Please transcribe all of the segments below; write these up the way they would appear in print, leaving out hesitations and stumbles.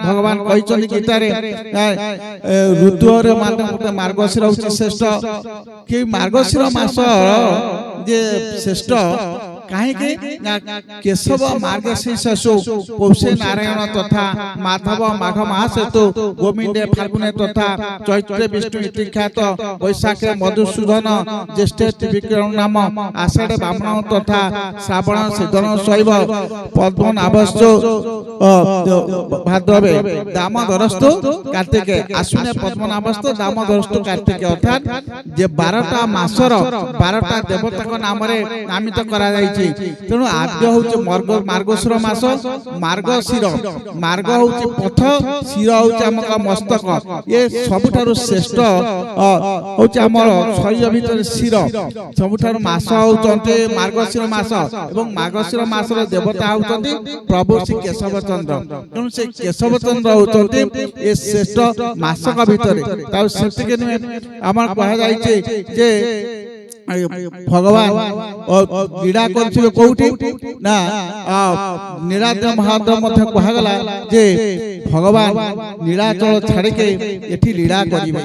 भगवान कहते गीतार ऋतुर मार्गशीर हूँ श्रेष्ठ कि मार्गशीर मास जे श्रेष्ठ कहीं केशव मार्गशीर्षु पौषे नारायण तथा माधव माघ मास हेतु गोविंदे फाल्गुने तथा चैत्रे विष्णु इति ख्यात वैशाखे मधुसूदन ज्येष्ठे त्रिविक्रम नाम आषाढ़े ब्राह्मण तथा श्रावण सिद्धन शैव पद्मनाभस्तु भाद्रवे दामोदरस्तु कार्तिके आश्विने पद्मनाभस्तु दामोदरस्तु कार्तिके अर्थात जे 12टा मासर 12टा देवता नाम नामित करा तेणु आद्य हूँ मार्गशीर मास मार्गशीर मार्ग हूँ पथ शिर हूँ मस्तक ये सबुठारु श्रेष्ठ हूँ शरीर भितर शिर सबुठारु मास होउचंती मार्गशीर मास एवं मार्गशीर मासर देवता होउचंती प्रभु श्री केशव चंद्र तेणु से केशव चंद्र होउचंती ये श्रेष्ठ मासक भितर ताउ सेतिके नुहे आमर कहा जायछि जे भगवान लीला करथिबे कोउठी ना नीलाद्र महाद्र मध्य कहगला जे भगवान नीलाचल छाड़ी के एठी लीला करिवे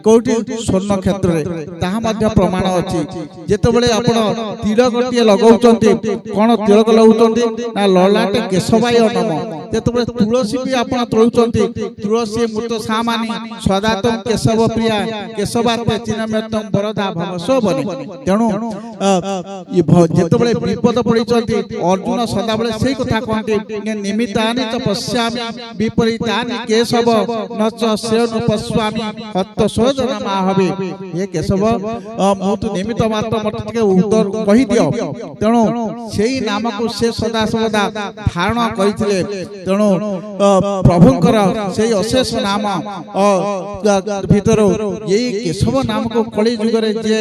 कोउठी स्वर्ण क्षेत्र रे ताहा मध्य प्रमाण अछि जेतेबेले आपण तिलक टिए लगाउचंती कोन तिलक लगाउचंती ना ललाटे केशवाय नम जेतेबेले तुलसी भी आपण तोळुचंती तुलसी मूर्त सामानी सदातम केशव प्रिया केशवाते चिन्हमेतम वरदा भवसो बने तेणु जेतेबेले विपद पड़िचंती अर्जुन सदाबेले सेही कथा कहते निमित्तानि च पश्यामि विपरीतानि केशव न च सेनु पश्यामि हत्तशोधन माहवे हे केशव मु तो निमित्त मात्र मत के उत्तर कहि दियो तेणु सेही नाम को से सदा सदा धारण करिथिले तेणु प्रभुंकर सेही अशेष नाम भीतर यही केशव नाम को कली युग रे जे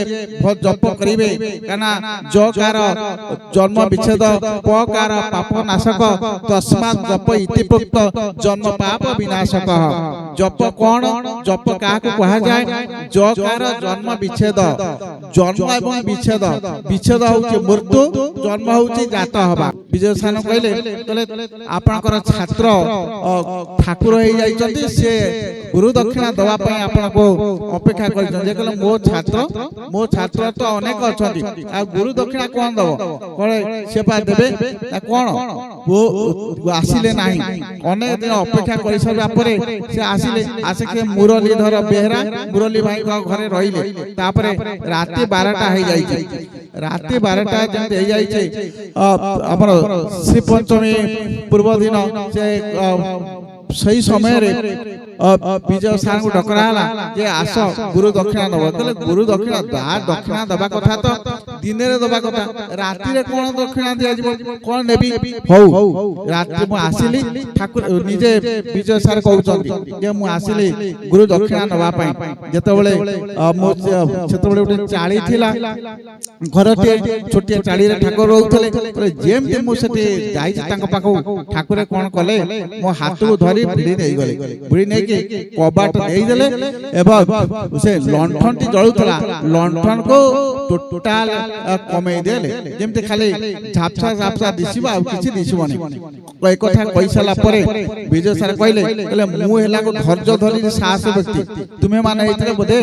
जप करिवे काना जकार जन्म विच्छेद पकार पाप नाशक तस्मात् जप इति प्रोक्त जन्म पाप विनाशक जप कोन जप का को कहा जाय जकार जन्म विच्छेद जन्म एवं विच्छेद विच्छेद होउचे मृत्यु जन्म होउचे जात हबा विजय सान कहले आपनकर छात्र ठाकुर होई जाइचंती से गुरु दक्षिणा दवा पई आपन को अपेक्षा करछन जे कहले मो छात्र तो अनेक अछंती आ गुरु दक्षिणा कोन दबो कहले से पा देबे कोन वो आसिले नाही अनेक दिन अपेक्षा करि सबा परे से आसिले आसे के मुरलीधर बेहरा मुरली भाई घरे रहिले तापरे राती 12टा हे जाई छै राती 12टा जते हे जाई छै हमर श्री पंचमी पूर्व दिन से सही समय रे विजय सार को डकराला जे आस गुरु दक्षिणा दबो कहले गुरु दक्षिणा दक्षिणा दबा कथा तो दिन रे दबा कथा राती रे कोन दक्षिणा दिया जिवो कोन नेबी हौ राती मु आसिली ठाकुर निजे विजय सार कहउचंती जे मु आसिली गुरु दक्षिणा दबा पई जेतेबेले मो सेतेबेले उठे चाली थिला घरटे छोटिया चाली रे ठाकुर रहउथले कहले जेम जे मु सेते जाई तांका पाखो ठाकुर कोन कले मो हाथ को धरी भिड़ी नै गले भिड़ी नै के कबाट दे देले एवं से लंठन टी जळुतला लंठन को टोटल कमे देले जेमते खाली झापसा दिसिबा आ किछि दिसिबनी कोइ कथा कहि साला परे विजय सर कहले कहले मु हेला को धैर्य धरि साहस व्यक्ति तुमे माने हेतरे बोधे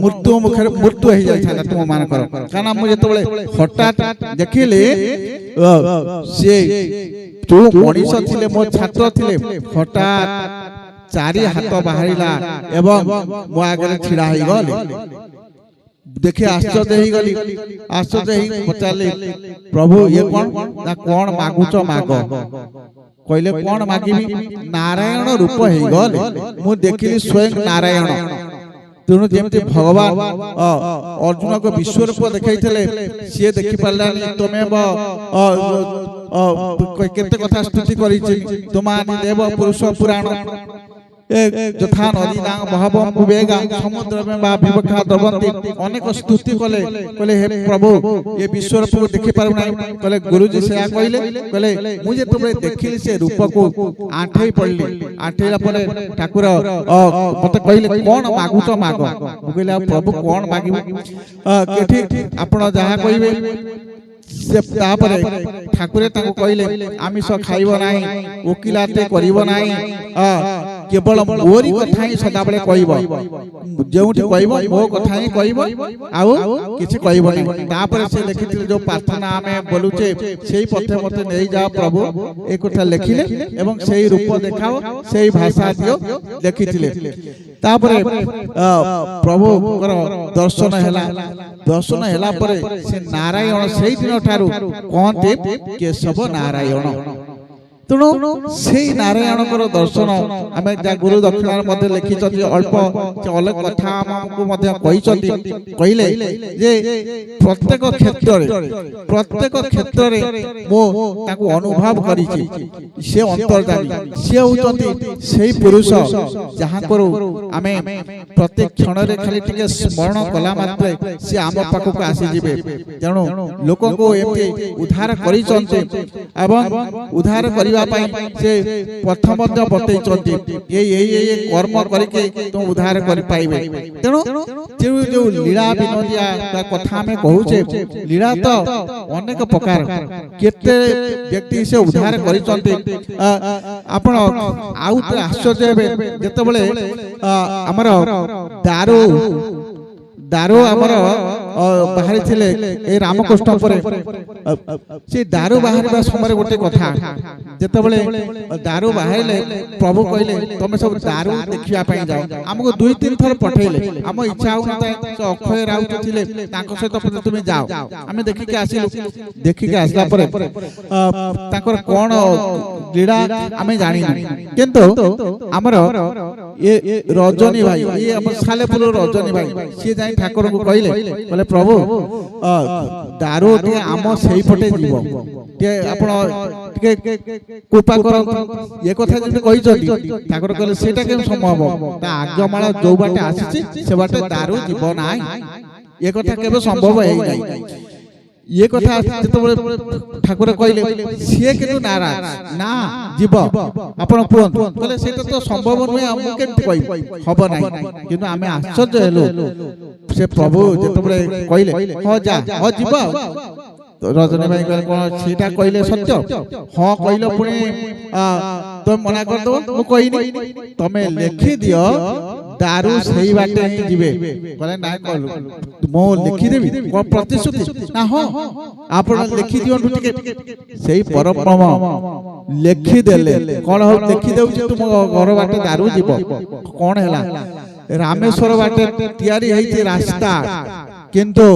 मृत्यु मुखर मृत्यु हे जाय था तुम मान कर काना मु जेतबेले हठात देखिले से तू मनीष थिले मो छात्र थिले हठात चारि हाथ बाहरिला एवं मो आगे छिड़ा ही गले देखे आश्चर्य ही गली आश्चर्य ही पचाले प्रभु ये कौन मागुच माग कहले कौन मागिबी नारायण रूप हे गले मु देखिली स्वयं नारायण तेणु जेमती भगवान अर्जुन को विश्व रूप देखैथिले से देखि पारलानी तमे केते कथा स्तुति करिछि तुमानि देव पुरुष पुराण यथा नदी नांग बहवम विवेगा समुद्र में बा विवेका द्रवंती अनेक स्तुति कले कहले हे प्रभु ये विश्व रूप को देखि पारु नै कहले गुरुजी से कहले मुझे तुमरे देखिली से रूप को आठै पड़ली आठैला परे ठाकुर मते कहले कोन मागुच माग कहले प्रभु कोन मागिबो केठी आपण जहा कहिबे से तापरे ठाकुरे ताको कहले आमिष खाइबो नाही वकिलाते करिबो नाही केवल मोरी कथा ही सदा बेले कहइबो जेउठी कहइबो मो कथा ही कहइबो आउ किछि कहइबो नाही तापरे से लिखिथिले जो प्रार्थना आमे बोलुचे सेही पथे मते नै जाओ प्रभु ए कथा लिखिले एवं सेही रूप देखाओ सेही भाषा दियो लिखिथिले तापरे प्रभु कर दर्शन हैला परे से नारायण सेही दिन ठारू कहते केशव नारायण तेणु से नारायण दर्शन आम जा गुरु दक्षिण मध्य लिखी अल्प अलग कथा आमको कहले जे प्रत्येक क्षेत्र मो ताकू अनुभव करी से अंतर्जामी सी होती से पुरुष जहाँ करू आम प्रत्येक क्षण खाली टिके स्मरण कला मात्रे सी आम पाखक आसीजे तेणु लोक को एमती उद्धार कर उद्धार करने से पथ बतई कर्म करके तुम उद्धार कर पाइबे तेणु जो लीला विनोदिया कथा आम कहूचे लीला तो अनेक प्रकार केते व्यक्ति से उद्धार करिसंते आपण आउ आश्चर्य हेबे जेतेबेले हमर दारू आमर बाहरी थिले ए रामकृष्ण पर से दारू बाहर समय गोटे कथा जेतेबेले दारू बाहरले प्रभु कहले तुम सब दारू देखिया पई जाओ हमको 2-3 थर पठेले हम इच्छा हो नता से अक्षय राउत थिले ताको सहित तुम जाओ हमें देखि के आसला पर ताकर कोन लीला हमें जानि किंतु हमर ये रजनी भाई ये हम सालेपुर रजनी भाई से जाई ठाकुर को कहले बोले प्रभु दारू टे आम सेही पटे जीव टे आपण टिके कृपा कर ये कथा जे कहि छथि ठाकुर कहले सेटा केम संभव ता आज्ञामाला जो बाटे आसीछि से बाटे दारू जीव नाही ये कथा केबे संभव हे नाही ये कथा जेतेबेले ठाकुर कहले से केनु नाराज ना जीव आपण पुन कहले सेटा तो संभव नय हम केमति कहि हबो नाही किंतु आमे आश्चर्य हेलो से प्रभु जेतेबेले कहले हो जा हो जीव रजनी भाई कहले कोन सीटा कहले सत्य हां कहलो पुणी तुम मना कर दो मु कहिनी तमे लिखि दियो दारू सही बाटे ही जीवे कहले ना कहलु मो लिखि देबी कोन प्रतिश्रुति ना हो आपण लिखि दियो टिके सही परब्रह्म लिखि देले कोन हो लिखि देउ जे तुम घर बाटे दारू जीव कोन हैला रामेश्वर बाटे तैयारी हेती रास्ता किंतु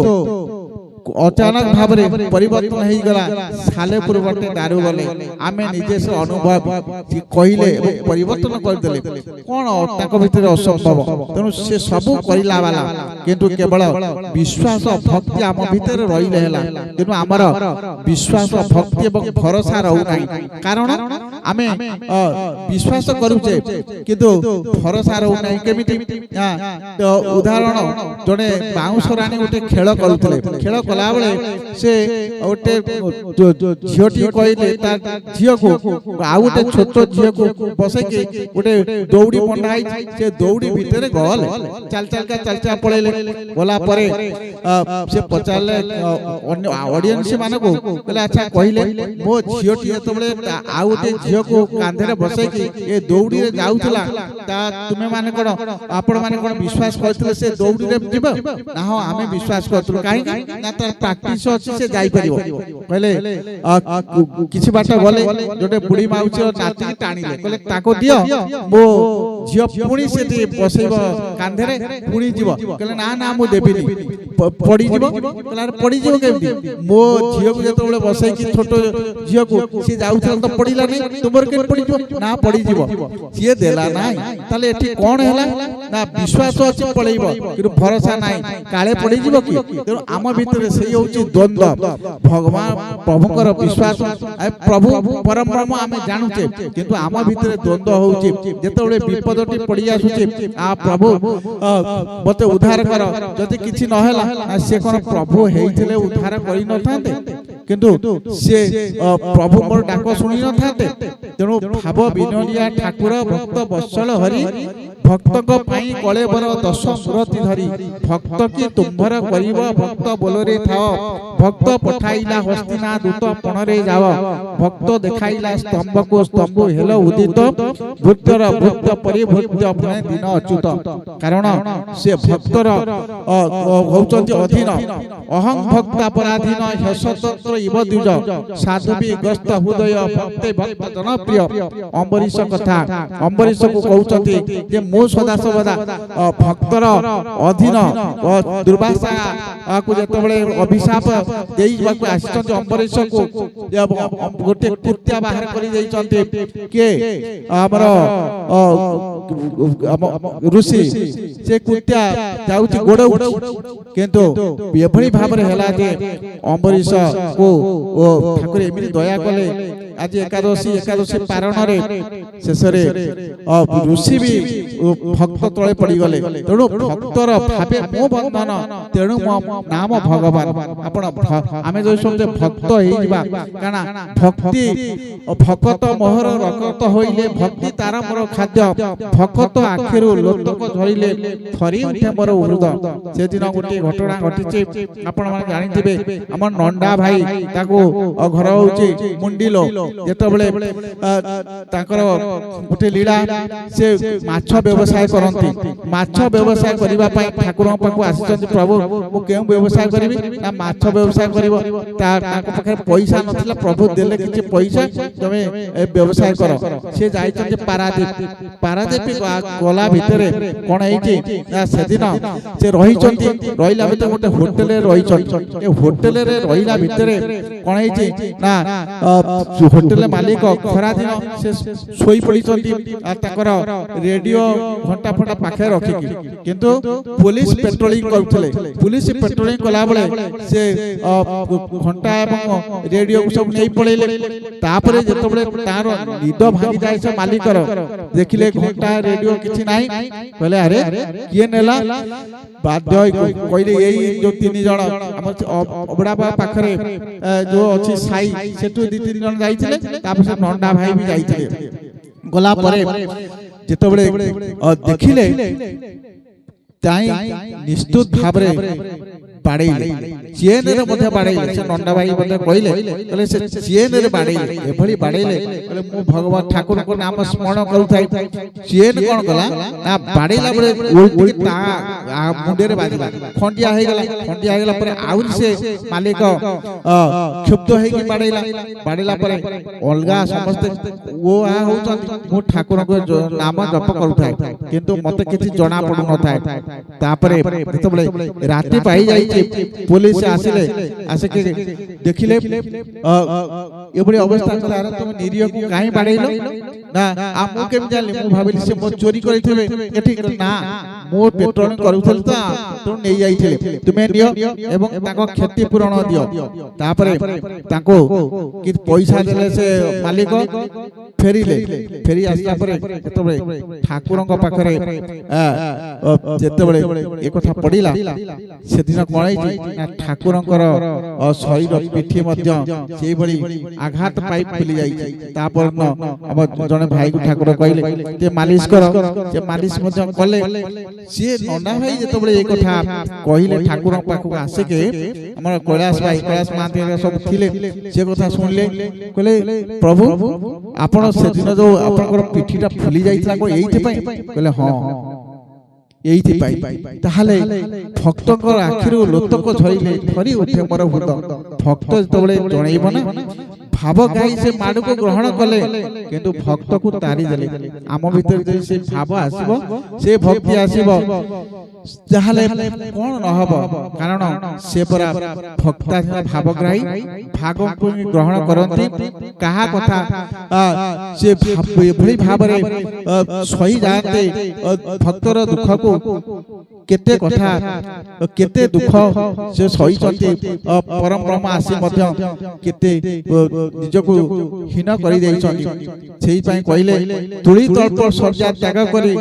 अचानक भाव में परिवर्तन हो गला सालेपुर बाटे दारू गले आमे निजे से अनुभव कहले परिवर्तन कर देले कोन ताको भितर असंभव तेनु से सब करिला वाला किंतु केवल विश्वास भक्ति आम भितर रहिले हैला किंतु हमर विश्वास भक्ति एवं भरोसा रहू नाही कारण आमे विश्वास करूचे किंतु भरोसा रहू नाही केमिति तो उदाहरण जने बाउंस रानी गोटे खेल करूतले खेल कला बेले से गोटे झियोटी कहले तार झियो को आ गोटे छोट झियो को बसे के गोटे दौड़ी बंधाई से दौड़ी भीतर गल चल पळेले गला परे से पचारले ऑडियंस माने को कहले अच्छा कहले मो झियोटी तबले आ गोटे झियो को कांधे रे बसे के ए दौड़ी रे जाउतला ता तुमे माने कोन आपण माने कोन विश्वास करथले से दौड़ी रे जीव ना हो आमे विश्वास करथलो काहे ना तार प्रैक्टिस अछि से जाई परिबो कहले किछि बाटा गले जोटे बुढ़ी माउची नाती टाणीले कहले ताको दियो मो झियो पुणी से बसैबो कांधे रे पुणी जीव कहले ना ना मो देबिनी पड़ी जीव कहले पड़ी जीव केमती मो झियो को जेतबेले बसै कि छोटो झियो को से जाउथल तो पड़ीला नै तुमर के पड़ी जीव ना पड़ी जीव से देला नै ताले एठी कोन हैला ना विश्वास अछि पळैबो किरु भरोसा नै काळे पड़ी जीव कि तेनु आम भितर से होची द्वंद्व भगवान प्रभुकर विश्वास प्रभु परम ब्रह्म आमे जानुचे किंतु आम भितर द्वंद्व होची जेतबेले विपदटी पड़ी आसुची आ प्रभु मते उद्धार कर जदि किछि न हैला से कोन प्रभु हेइथिले उद्धार करि न थाते किंतु से प्रभु मोर डाक सुनि न थाते तेनु भाव विनोदिया ठाकुर भक्त वत्सल हरि ভক্তক পাই কলেবর দশ মূরতি ধরি ভক্ত কি তুম্ভর করিব ভক্ত বলরে থাও ভক্ত পঠাইলা হস্তিনা দূত পণরে যাও ভক্ত দেখাইলা স্তম্ভকু স্তম্ভ হেল উদিত ভূত্যর ভূত্য পরিভূত্য পুনে দিন অচ্যুত কারণ সে ভক্তর হউচନ୍ତି অধীন অহং ভক্তা পরাধীন হেস্বতন্ত্র ইব দ্বিজ সাধুবি গ্রস্ত হৃদয় ভক্তে ভক্ত জনপ্রিয় অম্বরীশ কথা অম্বরীশକୁ କହୁଛନ୍ତି ଯେ ମୁଁ ସଦା ସର୍ବଦା ଭକ୍ତର ଅଧୀନ ଦୁର୍ବାସାକୁ ଯେତେବେଳେ ଅଭିଶାପ ଦେଇବାକୁ ଆସିଛନ୍ତି ଅମ୍ବରୀଶକୁ ଗୋଟେ କୃତ୍ୟା ବାହାର କରି ଦେଇଛନ୍ତି କିଏ ଆମର ଋଷି ସେ କୃତ୍ୟା ଯାଉଛି ଗୋଡ଼ କିନ୍ତୁ ଏଭଳି ଭାବରେ ହେଲା ଯେ ଅମ୍ବରୀଶକୁ ଠାକୁର ଏମିତି ଦୟା କଲେ ଆଜି ଏକାଦଶୀ ପାରଣରେ ଶେଷରେ ଋଷି ବି ଭକ୍ତ ତଳେ ପଡ଼ିଗଲେ ତେଣୁ ଭକ୍ତର ଭାବେ ମୋ ବନ୍ଧନ ତେଣୁ ମୋ ନାମ ଭଗବାନ ଆପଣ ଆମେ ଯଦି ଶୁଣୁଛେ ଭକ୍ତ ହେଇଯିବା କାରଣ ଭକ୍ତି ଭକତ ମୋହର ରକତ ହୋଇଲେ ଭକ୍ତି ତାର ମୋର ଖାଦ୍ୟ ଭକତ ଆଖିରୁ ଲୋତକ ଝରିଲେ ଥରି ଉଠେ ମୋର ହୃଦ ସେଦିନ ଗୋଟିଏ ଘଟଣା ଘଟିଛି ଆପଣମାନେ ଜାଣିଥିବେ ଆମର ନଣ୍ଡା ଭାଇ ତାକୁ ଘର ହଉଛି ମୁଣ୍ଡିଲୋ ଯେତେବେଳେ ତାଙ୍କର ଗୋଟେ ଲୀଳା ସେ ମାଛ ବ୍ୟବସାୟ କରନ୍ତି ମାଛ ବ୍ୟବସାୟ କରିବା ପାଇଁ ଠାକୁରଙ୍କ ପାଖକୁ ଆସିଛନ୍ତି ପ୍ରଭୁ ମୁଁ କେଉଁ ବ୍ୟବସାୟ କରିବି ନା ମାଛ ବ୍ୟବସାୟ କରିବ ତାଙ୍କ ପାଖରେ ପଇସା ନଥିଲା ପ୍ରଭୁ ଦେଲେ କିଛି ପଇସା ତମେ ବ୍ୟବସାୟ କର ସେ ଯାଇଛନ୍ତି ପାରାଦୀପ ଗଲା ଭିତରେ କଣ ହେଇଛି ନା ସେଦିନ ସେ ରହିଛନ୍ତି ରହିଲା ଭିତରେ ଗୋଟେ ହୋଟେଲରେ ରହିଛନ୍ତି ଏ ହୋଟେଲରେ ରହିଲା ଭିତରେ କଣ ହେଇଛି ନା ହୋଟେଲ ମାଲିକ ଖରା ଦିନ ସେ ଶୋଇ ପଡ଼ିଛନ୍ତି ତାଙ୍କର ରେଡିଓ ଘଣ୍ଟା ଫଣ୍ଟା ପାଖରେ ରଖିକି କିନ୍ତୁ ପୁଲିସ ପେଟ୍ରୋଲିଂ କରୁଥିଲେ ପୁଲିସ ପେଟ୍ରୋଲିଂ କଲାବେଳେ ସେ ଘଣ୍ଟା ଏବଂ ରେଡିଓକୁ ସବୁ ନେଇ ପଳେଇଲେ ତାପରେ ଯେତେବେଳେ ତାର ନିଦ ଭାଙ୍ଗି ଯାଏ ସେ ମାଲିକର ଦେଖିଲେ ଘଣ୍ଟା ରେଡିଓ କିଛି ନାହିଁ କହିଲେ ଆରେ କିଏ ନେଲା ବାଧ୍ୟ କହିଲେ ଏଇ ଯୋଉ ତିନି ଜଣ ଆମ ଅବଡ଼ା ପାଖରେ ଯୋଉ ଅଛି ସାଇ ସେଠୁ 2-3 ଜଣ ଯାଇଥିଲେ ତାପରେ ନଣ୍ଡା ଭାଇ ବି ଯାଇଥିଲେ ଗଲା ପରେ ଯେତେବେଳେ ଦେଖିଲେ ତାଇ ନିଶ୍ଚିତ ଭାବରେ ବାଡ଼େଇଲେ ଚେନରେ ମଧ୍ୟ ବାଡ଼େଇଲେ ସେ ନଣ୍ଡା ଭାଇ ମଧ୍ୟ କହିଲେ ସେ ଚେନରେ ବାଡ଼େଇଲେ ଏଭଳି ବାଡ଼େଇଲେ କହିଲେ ମୁଁ ଭଗବାନ ଠାକୁରଙ୍କ ନାମ ସ୍ମରଣ କରୁଥାଏ ଚେନ କଣ କଲା ନା ବାଡ଼େଇଲା ବେଳେ ତା ମୁଣ୍ଡରେ ବାଜିଲା ଖଣ୍ଡିଆ ହେଇଗଲା ପରେ ଆହୁରି ସେ ମାଲିକ କ୍ଷୁବ୍ଧ ହେଇକି ବାଡ଼େଇଲା ପରେ ଅଲଗା ସମସ୍ତେ ହଉଛନ୍ତି ମୁଁ ଠାକୁରଙ୍କ ନାମ ଜପ କରୁଥାଏ କିନ୍ତୁ ମତେ କିଛି ଜଣା ପଡୁନଥାଏ ତାପରେ ଯେତେବେଳେ ରାତି ପାଇଯାଇଛି पुलिस आसिले आसिके देखिले एबडी अवस्था कला रे तुम निरिय को काई बाडैलो ना आ मु केम जाली मु भाबिली से मो चोरी करिथिबे एठी ना मो पेट्रोलिंग करूथल ता तो नै जाइथिले तुमे दियो एवं ताको क्षति पूरण दियो तापरे ताको कि पैसा देले से मालिक फेरी आसला परे जेतबे ठाकुरन को पाखरे जेतबे ए कथा पडिला सेदिन कोणाई ना ठाकुरंकर शरीर पिठी मध्य सेई भली आघात पाइप फुली जाई तापर न अब जने भाई को ठाकुर कहले जे मालिश कर जे मालिश मध्य कले से नंदा भाई जेतबे ए कथा कहिले ठाकुरन पाखु आसे के हमर कैलाश मानती सब थिले से कथा सुनले कहले प्रभु आपण सेदिन जो आपनकर पिठीटा फुली जाईतला को एइथे पई कहले हां एइथे पाई ताहाले भक्तकर आखिरु लोतक झइले थरी उठे मोर भूत भक्त जेतबेले जणैबो ना भाव गाई से माडू को ग्रहण कले किंतु भक्त को तारी देले आम भीतर जे से भाव आसीबो से भक्ति आसीबो जाहले कोन न हबो कारण से परा भक्ता भावग्राही भाग को ग्रहण करंती कहा कथा से एभली भाबरे सही जानते भक्तर दुख को केते कथा केते दुख से सहिचंती परम ब्रह्म आसी मध्य केते निजको हीन करि देइचंती सेहि पई कहिले धूली तल्प सज्जा त्याग करी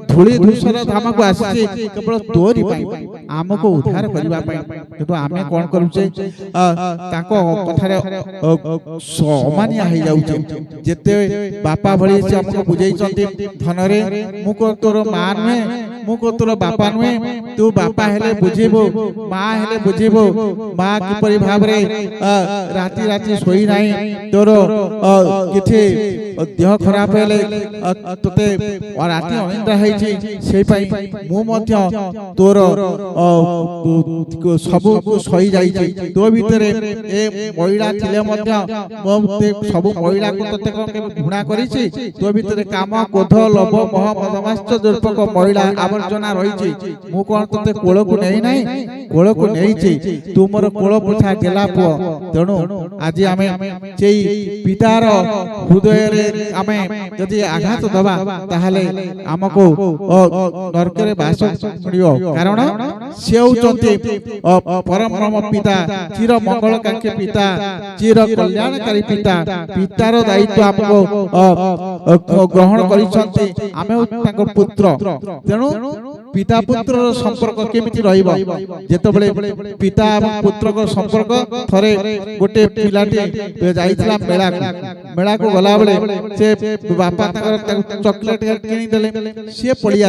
धूली धूसर धाम को आसी केवल तोरी पई आमको उद्धार करबा पई किंतु आमे कोन करूचे ताको कथारे समानिया हे जाउचे जेते बापा भଳି से हमको बुझाइचंती धनरे मुको तोर मां नुहे मुको तोर बापा नुहे तू बापा हेले बुझिबो मां हेले बुझिबो मां किपरि भाबरे राती राती सोई नाही तोर किथे देह खराब हेले तते राती अनिद्रा हेछि सेहि पई मु मध्य तोर सब सही जाइछि तो भितरे ए महिला थिले मध्य मते सब महिला को तते कोन घुणा करिछि तो भितरे काम क्रोध लोभ मोह मदमाश्चर्य दुर्पक महिला आवर्जना रहिछि मु कोन तते कोळ को नै नाही कोळ को नैछि तू मोर कोळ पोछा गेला पो तेणु आज आमे सेई पितार हृदय रे आमे जदि आघात दबा ताहाले हमको नरक रे बास मिलियो कारण से होचंती परम ब्रह्म पिता चिर मंगलकांक्षी पिता चिर कल्याणकारी पिता पितार दायित्व हमको ग्रहण करिसंती आमे तांको पुत्र तेणु पिता पुत्र संपर्क केमिति रहिबो जेतबेले पिता एवं पुत्र को संपर्क थरे गोटे पिलाटी जाइतला मेला को गला बेले से बापा ताकर चॉकलेट किनी देले से पळी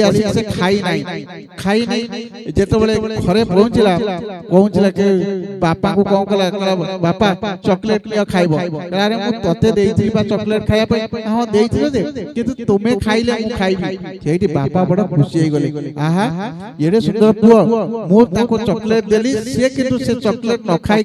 आसी से खाई नाही जेतबेले घरे पहुंचला के बापा को कोन कला बापा चॉकलेट लिया खाइबो अरे मु तते देइथि बा चॉकलेट खाया पे हां देइथिलो जे किंतु तुमे खाइले मु खाइबी सेठी बापा बड़ खुशी हे गले आहा एडे सुंदर पुओ मु ताको चॉकलेट देली से किंतु से चॉकलेट न खाइ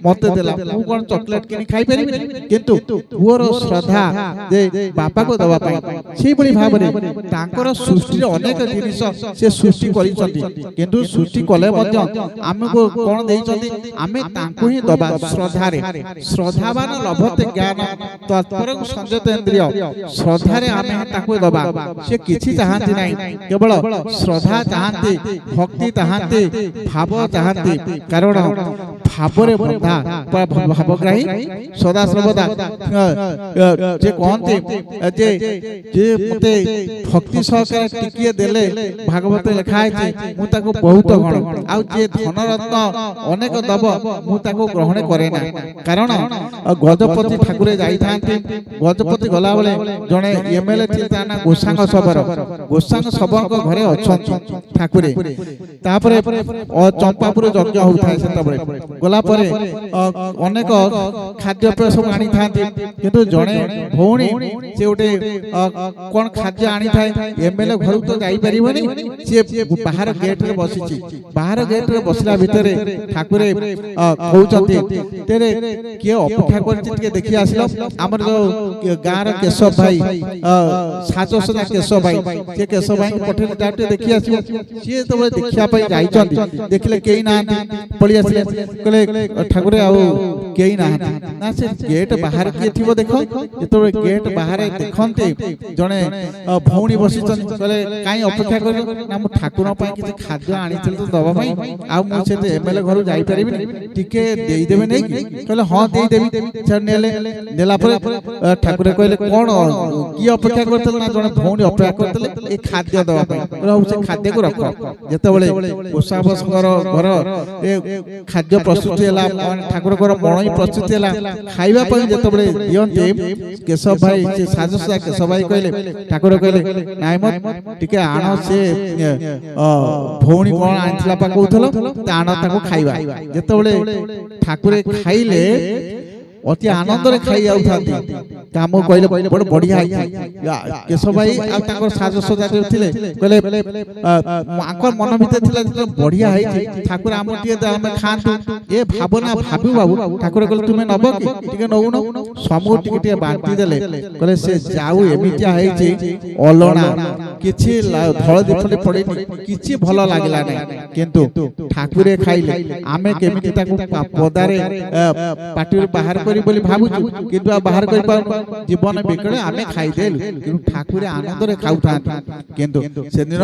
मते देला मु कोन चॉकलेट किनी खाइ परिबि किंतु पुओर श्रद्धा जे बापा को दवा पाई से बड़ी भाबरे तांकर सृष्टि अनेक जिनिस से सृष्टि करिसंती किंतु सृष्टि कले मध्य हमको कोन देइसंती आमे तांको ही दबा श्रद्धावान लभते ज्ञान तत्पर संजत इंद्रिय श्रद्धारे आमे ताको दबा से किछि चाहंती नाही केवल श्रद्धा चाहंती भक्ति चाहंती भाव चाहंती कारण भावरे बंधा भावग्राही सदा सर्वदा जे कहंती जे मते भक्ति सहकार टिकिए देले भागवत लिखा है मु ताको बहुत गण आ जे धन रत्न अनेक दब मु ताको ग्रहण करे ना कारण गजपति ठाकुरे जाई थांती गजपति गला बेले जने एमएलए थिता ना गोसांग सबर को घरे अछन ठाकुरे तापरे चंपापुर यज्ञ होता सेतबे गला परे अनेक खाद्य पेय सब आनी थांती किंतु जने भौणी से उठे कोन खाद्य आनी थाए एमएलए घर तो जाई परिबनी से बाहर गेट रे बसिची बाहर गेट रे बसला भितरे ठाकुरे कहउचंती तेरे के अपेक्षा करछि के देखि आसिलो हमर जो गार केशव भाई साजसदा केशव भाई से केशव भाई पठेल डाटे देखि आसियो से तो देखिया पई जाइचंती देखले केई ना पळी आसिले कहले ठाकुरे आउ केई ना ना से गेट बाहर के थिबो देखो एतो गेट बाहर देखंते जने भौणी बसिचन कहले काई अपेक्षा कर ना मु ठाकुर पई किछ खाद्य आनिथिल तो दबा पई आ मु से एमएलए घर जाई परिबि टिके देई देबे नै कहले हां देई देबी सर नेला पर ठाकुर कहले कोन की अपेक्षा करतल ना जने भौणी अपेक्षा करतले ए खाद्य दबा पई कहले से खाद्य को रख जेतेबेले गोसाबसकर घर ए खाद्य प्रस्तुति हला ठाकुर घर मणई प्रस्तुति हला खाइबा पई जेतेबेले दियंते केशव भाई से साजसा केशव भाई कहले ठाकुर कहले नाइ मत टिके आनो से भौणी कोन आनथिला पा कहउथलो तानो ताको खाइबा जेतेबेले ठाकुरे खाइले अति आनंद रे खाई आउथांती काम कहले बड़ बढ़िया केशव भाई आ ताकर साजसजा थिले कहले आकर मन भीतर थिला बढ़िया है ठाकुर आम टिके हम खांतु ए भावना भाबी बाबू ठाकुर कहले तुमे नबो कि टिके नउनो समूह टिके बांटी देले कहले से जाऊ एमितिया है छी अलना କିଛି ହଳଦୀ ଫଳଦୀ ପଡିନି, କିଛି ଭଲ ଲାଗିଲା ନାହିଁ। କିନ୍ତୁ ଠାକୁରେ ଖାଇଲେ ଆମେ କେମିତି ତାକୁ ପଦାରେ ପାଟିରୁ ବାହାର କରି ବୋଲି ଭାବୁଛୁ, କିନ୍ତୁ ବାହାର କରିପାରୁନୁ। ଜୀବନ ବିକଳେ ଆମେ ଖାଇଦେଲୁ, କିନ୍ତୁ ଠାକୁରେ ଆନନ୍ଦରେ ଖାଉଥାନ୍ତି। କିନ୍ତୁ ସେଦିନ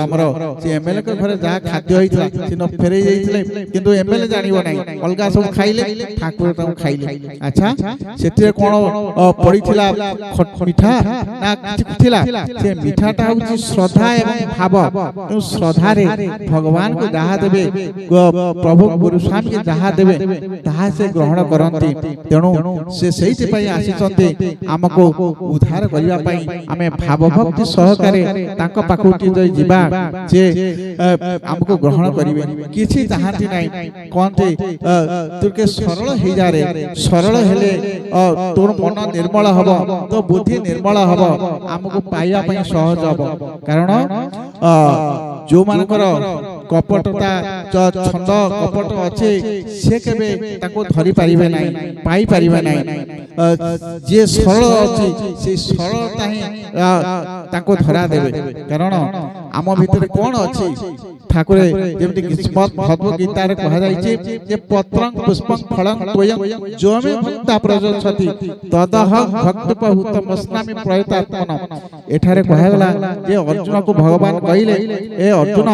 ଆମର ସେ ଏମଏଲଏ ଘରେ ଯାହା ଖାଦ୍ୟ ହେଇଥିଲା ସେଦିନ ଫେରେଇ ଦେଇଥିଲେ, କିନ୍ତୁ ଏମଏଲଏ ଜାଣିବ ନାହିଁ, ଅଲଗା ସବୁ ଖାଇଲେ, ଠାକୁର ତାଙ୍କୁ ଖାଇଲେ। ଆଚ୍ଛା, ସେଥିରେ କଣ ପଡିଥିଲା? ମିଠା ନା କିଛି ଥିଲା? ସେ ମିଠାଟା ହଉଛି ଶ୍ରଦ୍ଧା ଏବଂ ଭାବ। ଶ୍ରଦ୍ଧାରେ ଭଗବାନଙ୍କୁ ଯାହା ଦେବେ, ପ୍ରଭୁ ଗୁରୁସ୍ୱାମୀଙ୍କୁ ଯାହା ଦେବେ ତାହା ସେ ଗ୍ରହଣ କରନ୍ତି। ତେଣୁ ସେ ସେଇଥିପାଇଁ ଆସିଛନ୍ତି ଆମକୁ ଉଦ୍ଧାର କରିବା ପାଇଁ। ଆମେ ଭାବଭକ୍ତି ସହକାରେ ତାଙ୍କ ପାଖକୁ ଯଦି ଯିବା, ସେ ଆମକୁ ଗ୍ରହଣ କରିବେ। କିଛି ଚାହାନ୍ତି ନାହିଁ, କହନ୍ତି ତୁକେ ସରଳ ହେଇଯାରେ, ସରଳ ହେଲେ ତୋର ମନ ନିର୍ମଳ ହବ, ତୋ ବୁଦ୍ଧି ନିର୍ମଳ ହବ, ଆମକୁ ପାଇବା ପାଇଁ ସହଜ ହବ। କାରଣ ଯୋଉମାନଙ୍କର କପଟତା ଛନ୍ଦ କପଟ ଅଛି, ସେ କେବେ ତାକୁ ଧରି ପାରିବେ ନାହିଁ, ପାଇ ପାରିବେ ନାହିଁ। ଯିଏ ସରଳ ଅଛି ସେ ସରଳତା ହିଁ ତାଙ୍କୁ ଧରା ଦେବେ। କାରଣ ଆମ ଭିତରେ କଣ ଅଛି? ଠାକୁରେ ଯେମିତି ଭଗବତ ଗୀତାରେ କୁହାଯାଇଛି ଯେ ପତ୍ରଂ ପୁଷ୍ପଂ ଫଳଂ ତ୍ୱୟଂ ଯୋମେ ଭକ୍ତା ପ୍ରଯଚ୍ଛତି ତଦହଂ ଭକ୍ତୋପହୂତମସ୍ନାମି ପ୍ରୟତାତ୍ମନ। ଏଠାରେ କୁହାଗଲା ଯେ ଅର୍ଜୁନକୁ ଭଗବାନ କହିଲେ, ଏ ଅର୍ଜୁନ,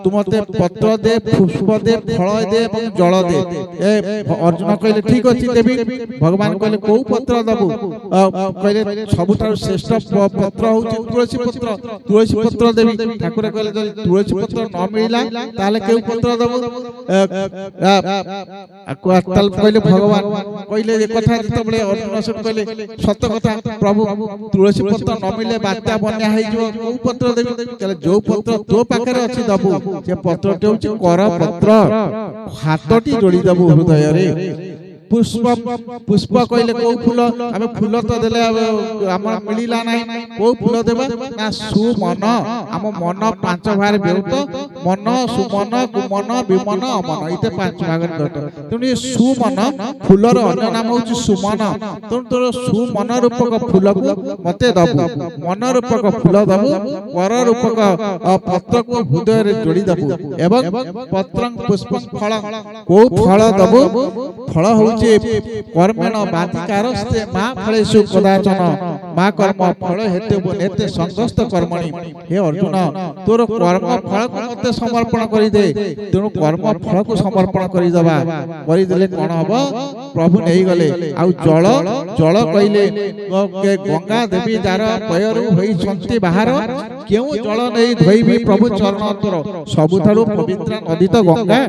ତୁ ମତେ ପତ୍ର ଦେ, ପୁଷ୍ପ ଦେ, ଫଳ ଦେ ଏବଂ ଜଳ ଦେ। ଅର୍ଜୁନ କହିଲେ ଠିକ ଅଛି ଦେବି। ଭଗବାନ କହିଲେ କୋଉ ପତ୍ର ଦବୁ? କହିଲେ ସବୁଠାରୁ ଶ୍ରେଷ୍ଠ ପତ୍ର ହଉଛି ତୁଳସୀ ପତ୍ର, ତୁଳସୀ ପତ୍ର ଦେବି। ଠାକୁର କହିଲେ ଯଦି ତୁଳସୀ ପତ୍ର ନ ମିଳିଲା ତାହେଲେ କେଉଁ ପତ୍ର ଦବୁ? କହିଲେ ଭଗବାନ କହିଲେ ଏ କଥା ଯେତେବେଳେ ଅର୍ଜୁନ କହିଲେ ସତ କଥା ପ୍ରଭୁ, ତୁଳସୀ ପତ୍ର ନ ମିଳିଲେ ବାତ୍ୟା ବନ୍ୟା ହେଇଯିବ, କୋଉ ପତ୍ର ଦେବି? କହିଲେ ଯୋଉ ପତ୍ର ତୋ ପାଖରେ ଅଛି ଦବୁ। ସେ ପତ୍ରଟି ହଉଛି କର ପତ୍ର, ହାତଟି ଯୋଡ଼ିଦବୁ ହୃଦୟରେ। ପୁଷ୍ପ, ପୁଷ୍ପ କହିଲେ କୋଉ ଫୁଲ? ଆମେ ଫୁଲ ତ ଦେଲେ ଆମର ମିଳିଲା ନାହିଁ, କୋଉ ଫୁଲ ଦେବା? ନା ସୁମନ। ଆମ ମନ ପାଞ୍ଚ ଭାଗରେ ବିଭକ୍ତ, ମନ, ସୁମନ, କୁମନ, ବିମନ, ଅମନ, ଏଇଟା ପାଞ୍ଚ ଭାଗରେ ବିଭକ୍ତ। ତେଣୁ ଏ ସୁମନ ଫୁଲର ଅନ୍ୟ ନାମ ହଉଛି ସୁମନ। ତେଣୁ ତୋର ସୁମନ ରୂପକ ଫୁଲକୁ ମତେ ଦବୁ, ମନ ରୂପକ ଫୁଲ ଦବୁ, କର ରୂପକ ପତ୍ରକୁ ହୃଦୟରେ ଯୋଡ଼ିଦବୁ ଏବଂ ପତ୍ରଂ ପୁଷ୍ପଂ ଫଳ, କୋଉ ଫଳ ଦବୁ? ଫଳ ହଉଛି କର୍ମେଣ ବାଧିକାରସ୍ତେ ମା ଫଳେଷୁ କଦାଚନ ମା କର୍ମ ଫଳ ହେତୁ ନେତେ ସଂଗସ୍ତ କର୍ମଣି। ହେ ଅର୍ଜୁନ, ତୋର କର୍ମ ଫଳକୁ ମତେ ସମର୍ପଣ କରିଦେ। ତେଣୁ କର୍ମ ଫଳକୁ ସମର୍ପଣ କରିଦବା, କରିଦେଲେ କଣ ହବ? ପ୍ରଭୁ ନେଇଗଲେ। ଆଉ ଜଳ, ଜଳ କହିଲେ ଗଙ୍ଗା ଦେବୀ ଯାର ପୟରୁ ହୋଇଛନ୍ତି ବାହାର, କେଉଁ ଜଳ ନେଇ ଧୋଇବି ପ୍ରଭୁ ଚରଣ ତୋର? ସବୁଠାରୁ ପବିତ୍ର ନଦୀ ତ ଗଙ୍ଗା।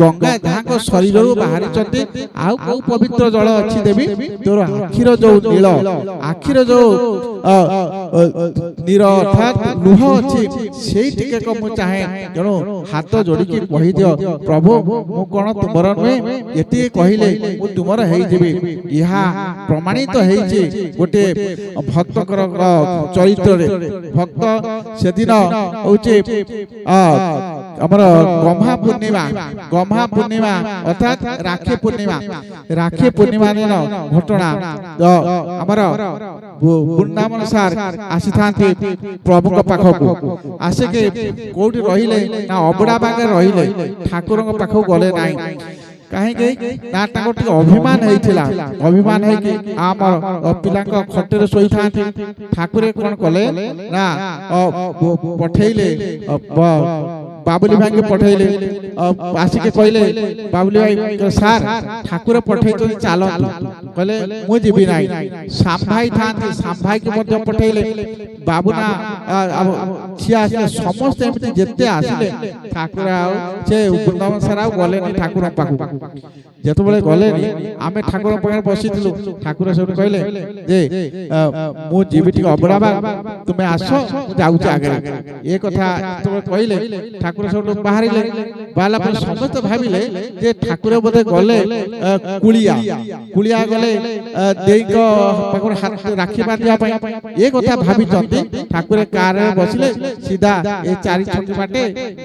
ଗଙ୍ଗା ଯାହାଙ୍କ ଶରୀରରୁ ବାହାରିଛନ୍ତି, ଆଉ କୋଉ ପବିତ୍ର ଜଳ ଅଛି ଦେବି? ତୋର ଆଖିର ଯୋଉ ନୀଳ, ଆଖିର ଯୋଉ ନୀର ଅର୍ଥାତ୍ ଲୁହ ଅଛି, ସେଇ ଟିକେ ମୁଁ ଚାହେଁ। ତେଣୁ ହାତ ଯୋଡ଼ିକି କହିଦିଅ, ପ୍ରଭୁ ମୁଁ କଣ ତୁମର ନୁହେଁ? ଏତିକି କହିଲେ ମୁଁ ତୁମର ହେଇଯିବି। ଏହା ପ୍ରମାଣିତ ହେଇଛି ଗୋଟେ ଭକ୍ତଙ୍କର ଚରିତ୍ରରେ। ଭକ୍ତ ସେଦିନ ହଉଛି ଆମର ଗହ୍ମା ପୂର୍ଣ୍ଣିମା, ଗହ୍ମା ପୂର୍ଣ୍ଣିମା ଅର୍ଥାତ୍ ରାକ୍ଷୀ ପୂର୍ଣ୍ଣିମା। ରାକ୍ଷୀ ପୂର୍ଣ୍ଣିମା ଦିନ ଘଟଣା ଆମର ବୃନ୍ଦାବନ ସାର୍ ଆସିଥାନ୍ତି ପ୍ରଭୁଙ୍କ ପାଖକୁ। ଆସିକି କୋଉଠି ରହିଲେ? ନା ଅବଡ଼ା ବାଗରେ ରହିଲେ, ଠାକୁରଙ୍କ ପାଖକୁ ଗଲେ ନାହିଁ। କାହିଁକି? ନା ତାଙ୍କର ଟିକେ ଅଭିମାନ ହେଇଥିଲା। ଅଭିମାନ ହେଇକି ଆମର ପିଲାଙ୍କ ଖଟରେ ଶୋଇଥାନ୍ତି। ଠାକୁରେ କଣ କଲେ? ନା ପଠେଇଲେ, ବାବୁଲି ଭାଇଙ୍କୁ ପଠେଇଲେ। ଆସିକି କହିଲେ, ବାବୁଲି ଭାଇ ସାର୍ ଠାକୁର ପଠେଇଛନ୍ତି ଚାଲନ୍ତୁ। କହିଲେ ମୁଁ ଯିବି ନାହିଁ। ସାମ୍ଭାଇ ଥାନ୍ତି, ସାମ୍ଭାଇକି ମଧ୍ୟ ପଠେଇଲେ। ବାବୁନା ଝିଅ ଆସିଲେ, ସମସ୍ତେ ଏମିତି ଯେତେ ଆସିଲେ ଠାକୁର ଆଉ ସେ ବୃନ୍ଦାବନ ସାର୍ ଆଉ ଗଲେନି ଠାକୁରଙ୍କ ପାଖକୁ। ଯେତେବେଳେ ଗଲେନି, ଆମେ ଠାକୁରଙ୍କ ପାଖରେ ବସିଥିଲୁ। ଠାକୁର ସେଠୁ କହିଲେ ଯେ ମୁଁ ଯିବି ଟିକେ ଅବଡ଼ା ବାଗ, ତୁମେ ଆସ, ମୁଁ ଯାଉଛି ଆଗରେ। ଏ କଥା ଯେତେବେଳେ କହିଲେ, ଠାକୁର ସେଠୁ ବାହାରିଲେ। ବାହାରିଲା ପରେ ସମସ୍ତେ ଭାବିଲେ ଯେ ଠାକୁର ବୋଧେ ଗଲେ କୁଳିଆ, କୁଳିଆ ଗଲେ ଦେଇଙ୍କ ପାଖରେ ରାକ୍ଷୀ ବାନ୍ଧିବା ପାଇଁ। ଏ କଥା ଭାବିଛନ୍ତି। ଠାକୁର କାରରେ ବସିଲେ, ସିଧା ଏ ଚାରି ଛକି ବାଟେ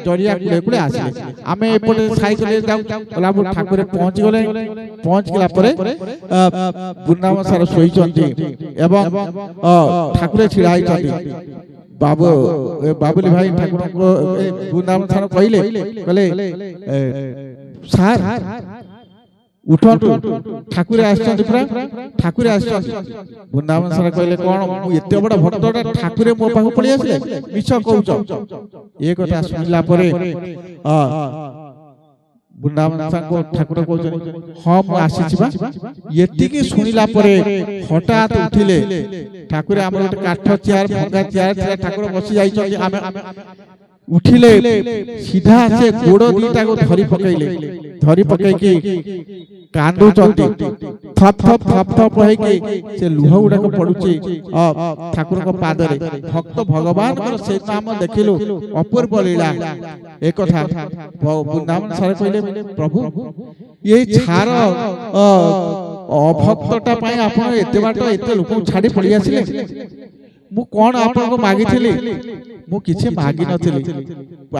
ଜରିଆ କୁଳେ କୁଳେ ଆସିଲେ। ଆମେ ଏପଟେ ସାଇକେଲରେ ଯାଉ, ଠାକୁର ପହଞ୍ଚି ପହଞ୍ଚିଗଲେ। ପହଞ୍ଚିଲା ପରେ ବୃନ୍ଦାବନ ସାର ଶୋଇଛନ୍ତି ଏବଂ ଠାକୁର ଛିଡ଼ା ହେଇଛନ୍ତି। ବାବୁଲି ଭାଇ ଠାକୁରଙ୍କୁ ବୃନ୍ଦାବନ ସାର କହିଲେ ସାର୍ ଉଠନ୍ତୁ, ଠାକୁରେ ଆସିଛନ୍ତି ପୁରା, ଠାକୁରେ ଆସିଛନ୍ତି। ବୃନ୍ଦାବନ ସାର କହିଲେ କଣ ମୁଁ ଏତେ ବଡ଼ ଭକ୍ତଟା ଠାକୁରେ ମୋ ପାଖକୁ ପଳେଇ ଆସିଲେ, ମିଛ କହୁଛ। ଏ କଥା ଶୁଣିଲା ପରେ ବୃନ୍ଦାବନ ସାରଙ୍କୁ ଠାକୁର କହୁଛନ୍ତି ହଁ ମୁଁ ଆସିଛି ବା। ଏତିକି ଶୁଣିଲା ପରେ ହଠାତ୍ ଉଠିଲେ। ଠାକୁରେ ଆମର ଗୋଟେ କାଠ ଚେୟାର, ଭଙ୍ଗା ଚେୟାର ଥିଲା, ଠାକୁର ବସି ଯାଇଛନ୍ତି। ଆମେ ଉଠିଲେ, ସିଧା ସେ ଗୋଡ଼ ଦିଟାକୁ ଧରି ପକେଇଲେ। ଧରି ପକେଇକି କାନ୍ଦୁଛନ୍ତି, ଥପ ଥପ ଥପ ଥପ ହେଇକି ସେ ଲୁହ ଗୁଡାକ ପଡୁଛି ଠାକୁରଙ୍କ ପାଦରେ। ଭକ୍ତ ଭଗବାନଙ୍କର ସେ ନାମ ଦେଖିଲୁ, ଅପୂର୍ବ ଲୀଳା। ଏ କଥା ବୃନ୍ଦାବନ ସାର କହିଲେ ପ୍ରଭୁ ଏଇ ଛାର ଅଭକ୍ତଟା ପାଇଁ ଆପଣ ଏତେ ବାଟ ଏତେ ଲୋକଙ୍କୁ ଛାଡି ପଳେଇ ଆସିଲେ। ମୁଁ କଣ ଆପଣଙ୍କୁ ମାଗିଥିଲି? ମୁଁ କିଛି ମାଗି ନଥିଲି।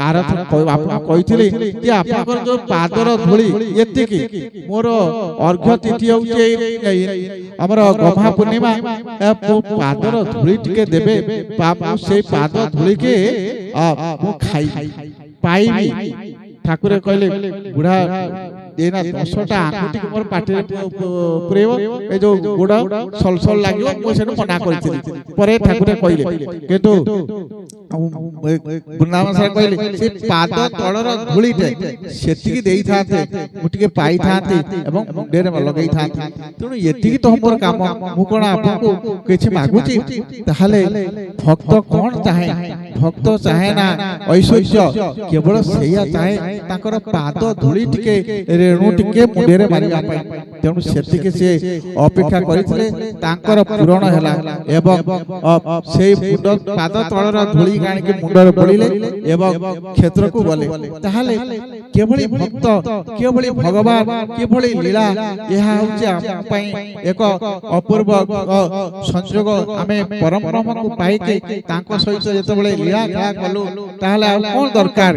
ଆପଣଙ୍କୁ କହିଥିଲି ଯେ ଆପଣଙ୍କର ଯୋଉ ପାଦର ଧୂଳି ଏତିକି, ମୋର ଅର୍ଘ୍ୟ ତିଥି ହଉଛି ଆମର ଗହ୍ମା ପୂର୍ଣ୍ଣିମା, ପାଦର ଧୂଳି ଟିକେ ଦେବେ, ସେଇ ପାଦ ଧୂଳିକେ ମୁଁ ଖାଇବି ପାଇବି। ଠାକୁର କହିଲେ ବୁଢା ଏଇନା 10ଟା ଆଙ୍ଗୁଠିକୁ ମୋର ପାଟିରେ ପୁରେଇବ, ଏ ଯୋଉ ଗୋଡ଼ ସଲସଲ ଲାଗିବ। ମୁଁ ସେଠୁ ମନା କରିଥିଲି। ପରେ ଠାକୁର କହିଲେ, କିନ୍ତୁ ବୃନ୍ଦାବନ ସାର କହିଲେ ସେ ପାଦ ତଳର ଧୂଳିଟେ ସେତିକି ଦେଇଥାନ୍ତେ, ମୁଁ ଟିକେ ପାଇଥାନ୍ତି ଏବଂ ମୁଣ୍ଡରେ ଲଗେଇଥାନ୍ତି। ତେଣୁ ଏତିକି ତ ମୋର କାମ, ମୁଁ କଣ ଆପଣଙ୍କୁ କିଛି ମାଗୁଛି? ତାହେଲେ ଭକ୍ତ କଣ ଚାହେଁ? ଭକ୍ତ ଚାହେଁ ନା ଐଶ୍ୱର୍ଯ୍ୟ, କେବଳ ସେଇଆ ଚାହେଁ ତାଙ୍କର ପାଦ ଧୂଳି ଟିକେ, ରେଣୁ ଟିକେ ମୁଣ୍ଡରେ ମାରିବା ପାଇଁ। ତେଣୁ ସେତିକି ସେ ଅପେକ୍ଷା କରିଥିଲେ, ତାଙ୍କର ପୂରଣ ହେଲା ଏବଂ ସେଇ ମୁଣ୍ଡ ପାଦ ତଳର ଧୂଳି ଆଣିକି ମୁଣ୍ଡରେ ବୋଳିଲେ ଏବଂ କ୍ଷେତ୍ରକୁ ଗଲେ। ତାହେଲେ କିଭଳି ଭକ୍ତ, କିଭଳି ଭଗବାନ, କିଭଳି ଲୀଳା, ଏହା ହେଉଛି ଆମ ପାଇଁ ଏକ ଅପୂର୍ବ ସଂଯୋଗ। ଆମେ ପରମ ବ୍ରହ୍ମକୁ ପାଇକି ତାଙ୍କ ସହିତ ଯେତେବେଳେ ଲୀଳା ଖେଳା କଲୁ, ତାହେଲେ ଆଉ କଣ ଦରକାର?